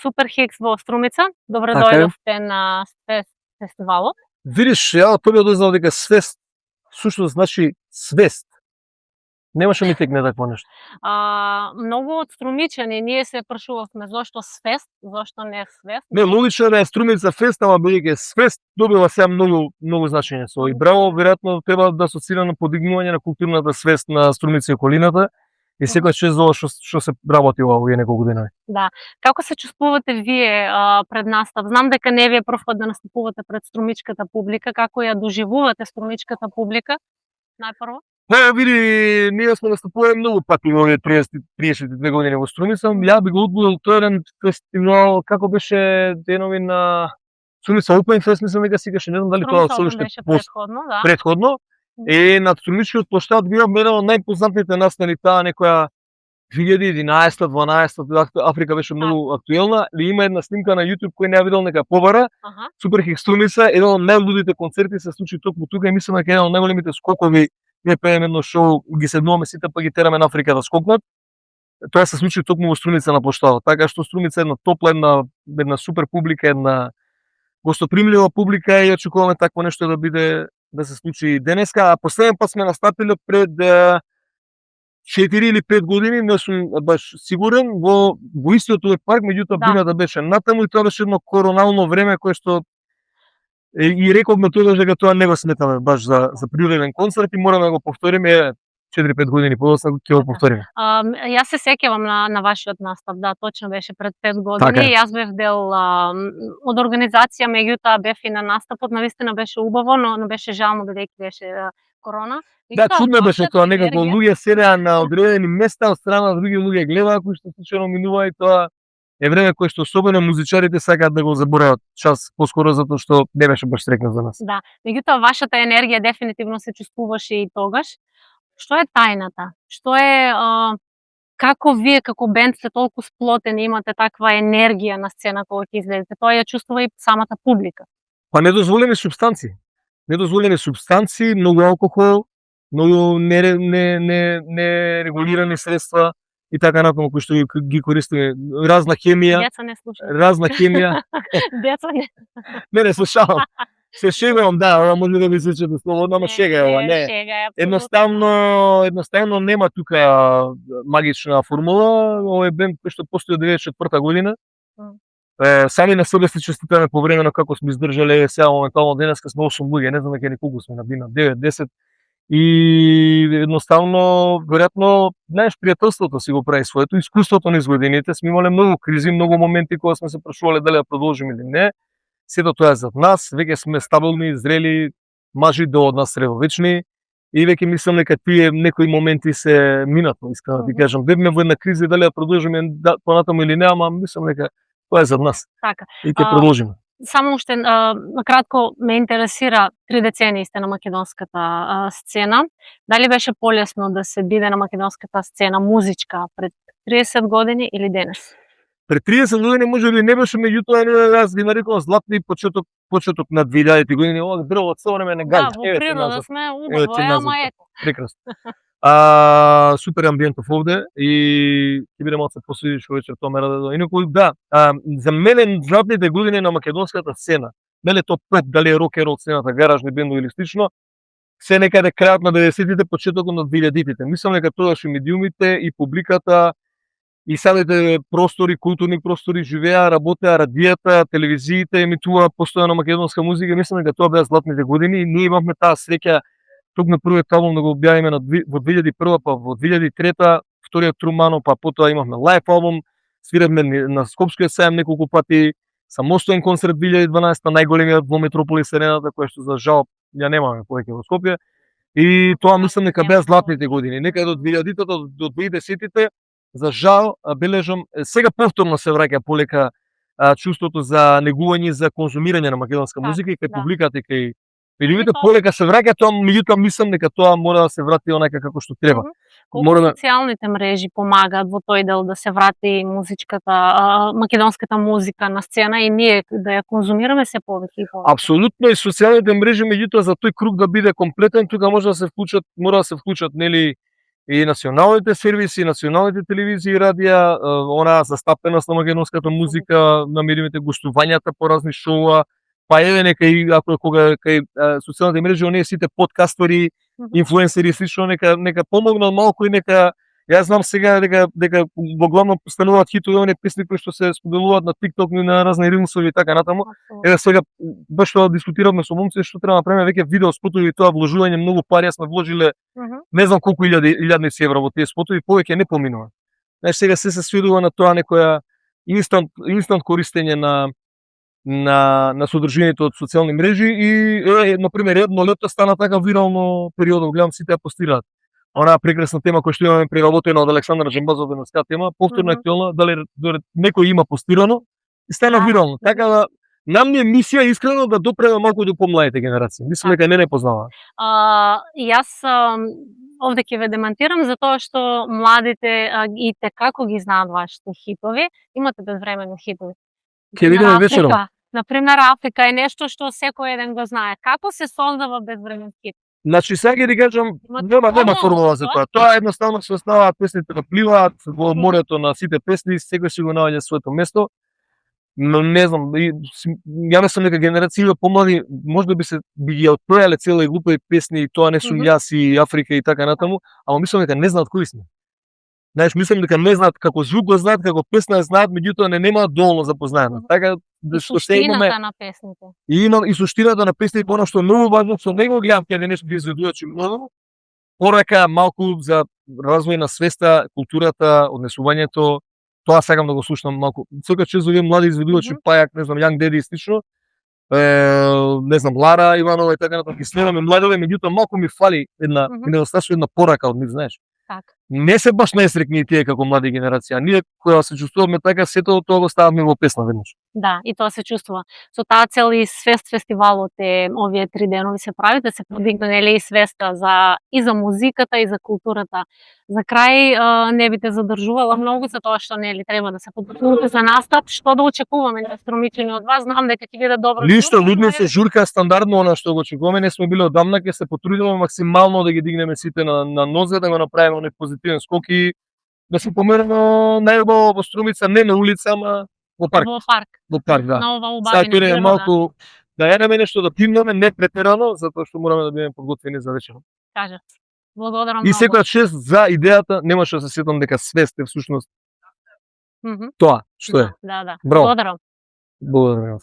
Суперхикс во Струмица. Добро Така е. дојдовте на фестивалот. Видиш, ја прво дознав дека свест сушност значи свест. Немаше ми текне такво нешто. Многу од струмичани ние се прашувавме зошто свест, зошто не свест. Не, логично е да е Струмица фест, ама бидејќи свест добива сега многу значење со. И браво, веројатно треба да асоцира на подигнување на културната свест на Струмица и околината. И секој чест за ова што се работи овие неколку денови. Да. Како се чувствувате вие пред настап? Знам дека не ви е прв пат да настапувате пред струмичката публика. Како ја доживувате струмичката публика? Најпрво? Не, види, ние сме настапували многу пати во овие 32 години во Струмица. Ја би го одбудил тој еден фестивал, како беше денови на Струмица Open Fest, мислам дека сикаше, не знам дали тоа се уште предходно, да. Предходно. И на Струмичкиот площад биваме еден од најпознатите настани таа некоја 2011-12, Африка беше многу актуелна, и има една снимка на YouTube кој не ја видел, нека побара. Суперхикс Струмица, еден од најлудите концерти се случи токму тука и мислам дека еден од најголемите скокови, ние пееме едно шоу, ги седнуваме сите па ги тераме на Африка да скокнат. Тоа се случи токму во Струмица на площадот. Така што Струмица е една топла, една супер публика, една гостопримлива публика и очекуваме такво нешто да биде да се случи денеска. А последен пат сме настапиле пред 4 или 5 години, не сум баш сигурен, во истиот овој парк, меѓутоа бината беше натаму и тоа беше едно коронално време кое што и рековме тогаш дека тоа не го сметаме баш за природен концерт и мораме да го повториме 4-5 години подоцна ќе го повториме. Јас се сеќавам на вашиот настап, да, точно беше пред 5 години. Така. Јас бев дел од организација, меѓутоа бев и на настапот, навистина беше убаво, но беше жално бидејќи беше корона. Да, чудно беше тоа, некако луѓе седеа на одредени места, од страна други луѓе гледаа кои што случајно минува и тоа е време кое што особено музичарите сакаат да го заборават час поскоро затоа што не беше баш среќно за нас. Да, меѓутоа вашата енергија дефинитивно се чувствуваше и тогаш. Што е тајната? Што е како вие како бенд сте толку сплотени, имате таква енергија на сцена кога ќе излезете? Тоа ја чувствува и самата публика. Па недозволени супстанции. Недозволени супстанции, многу алкохол, многу нерегулирани средства и така натаму кои што ги користиме, разна хемија. Деца не слушаат. Разна хемија. Деца не. Не слушавам. Се шегувам, да, ова може да ви звучи слободно, ама шега е ова, не. Едноставно нема тука магична формула. Овој бенд кој што постои од 94-та година. Сами на себе се честитаме повремено како сме издржале, сега моментално денеска сме 8 луѓе, не знам дека колку сме на бина, 9-10. И едноставно, веројатно, знаеш, пријателството си го прави своето, искуството низ годините, сме имале многу кризи, многу моменти кога сме се прашувале дали да продолжиме или не. Сето тоа е зад нас, веќе сме стабилни, зрели, мажи до од нас средовечни и веќе мислам дека тие некои моменти се минато, искам да ти кажам. Бевме во една криза дали да продолжиме понатаму или не, ама мислам дека тоа е зад нас. Така. И ќе продолжиме. Само уште накратко ме интересира, 3 децении сте на македонската сцена. Дали беше полесно да се биде на македонската сцена музичка пред 30 години или денес? Пред 30 години може би не беше, меѓутоа јас ги нарекувам златни почеток на 2000 години, ова дрво од современе гаѓа. Да, во природа сме убаво, ама ето. Прекрасно. Супер амбиентов овде и ќе биде малку посвидиш вечер тоа ме раде. Инаку да, за мене златните години на македонската сцена, мене тоа пет дали е рок-н-рол сцената, гаражни бендови или слично, се некаде крајот на 90-тите, почетокот на 2000-тите. Мислам дека тогаш и медиумите и публиката и самите простори, културни простори живеа, работеа, радијата, телевизиите емитуваа постојано македонска музика. Мислам дека тоа беа златните години и ние имавме таа среќа тук на првиот албум да го објавиме во 2001, па во 2003, вториот Трумано, па потоа имавме лајв албум, свиравме на Скопскиот сајам неколку пати, самостоен концерт 2012, најголемиот во Метрополис Арената, кој што за жал ја немаме повеќе во Скопје. И тоа мислам дека беа златните години. Некаде до 2000-тите до 2010-тите, за жал бележам, сега повторно се враќа полека чувството за негување, за конзумирање на македонска музика и кај публиката и кај медиумите полека се враќа тоа, меѓутоа мислам дека тоа мора да се врати онака како што треба. Колку социјалните мрежи помагаат во тој дел да се врати музичката, македонската музика на сцена и ние да ја конзумираме се повеќе и повеќе? Апсолутно, и социјалните мрежи, меѓутоа за тој круг да биде комплетен, тука може да се вклучат, мора да се вклучат нели и националните сервиси, националните телевизии и радија, онаа застапеност на македонската музика, намеримите гостувањата по разни шоуа, па еве нека и ако кога кај социјалните мрежи, оние сите подкастори, инфлуенсери и слично, нека помогнат малку и нека јас знам сега дека во главно стануваат хитови оние песни кои што се споделуваат на TikTok и на разни рилсови и така натаму. Еве сега баш тоа дискутиравме со момци што треба да направиме веќе видео спотови и тоа вложување многу пари, сме вложиле не знам колку илјадници евра во тие спотови, повеќе не поминува. Знаеш, сега се сведува на тоа некоја инстант користење на содржињето од социјални мрежи и на пример едно лето стана така вирално периодот, гледам сите ја постираат. Онаа прекрасна тема која што имаме преработена од Александра Джембазов, денеска тема, повторно актуелна, дали некој има постирано и стана вирално. Така да нам е мисија искрено да допреме малку до помладите генерации. Мислам дека не познаваат. Јас овде ќе ве демантирам за тоа што младите и те како ги знаат вашите хитови. Имате безвремени хитови. Ќе видиме вечером. Например, Африка е нешто што секој еден го знае. Како се создава безвремен хит? Значи сега ќе ти кажам, нема формула за тоа. Тоа едноставно се оставаат песните да пливаат во морето на сите песни, секој си го наоѓа своето место. Но не знам, ја мислам дека генерацијата помлади можда би ги отпеале цела и глупави песни, и тоа не сум јас и Африка и така натаму, ама мислам дека не знаат кои сме. Знаеш, мислам дека не знаат како звук го знаат, како песна ја знаат, меѓутоа не немаат доволно запознаено. Така што се имаме на песните. И суштината на песните, она што е многу важно, што не го гледам каде нешто ги изведувачи многу, порака малку за развој на свеста, културата, однесувањето. Тоа сакам да го слушнам малку. Секој чест овие млади изведувачи, Пајак, не знам, Јанг Деди и слично, не знам, Лара Иванова и така натаму, ги следаме младове, меѓутоа малку ми фали една недостатъчно една порака од нив, знаеш. Така. Не се баш најсрекни тие како млади генерација. Ние која се чувствуваме така, сето тоа го ставаме во песна веднаш. Да, и тоа се чувствува. Со таа цел и фестивалот овие 3 денови се прави да се подигне нели и свеста и за музиката и за културата. За крај не би те задржувала многу за тоа што нели треба да се подготвувате за настап, што да очекуваме на Струмичани од вас. Знам дека ќе биде добро. Ништо, лудно се журка стандардно она што го очекуваме, не сме биле одамна, ќе се потрудиме максимално да ги дигнеме сите на нозе, да го направиме оној позитивен скок и да се помераме најубаво во Струмица, не на улица, ама во парк. Во парк. Во парк, да. На ова убавина. Сега ќе малку да јадеме нешто, да пимнеме, не претерано, затоа што мораме да бидеме подготвени за вечерот. Кажа. Благодарам и многу. секоја чест за идејата, немаше да се сетам дека свест е всушност тоа што е. Да. Браво. Благодарам. Благодарам.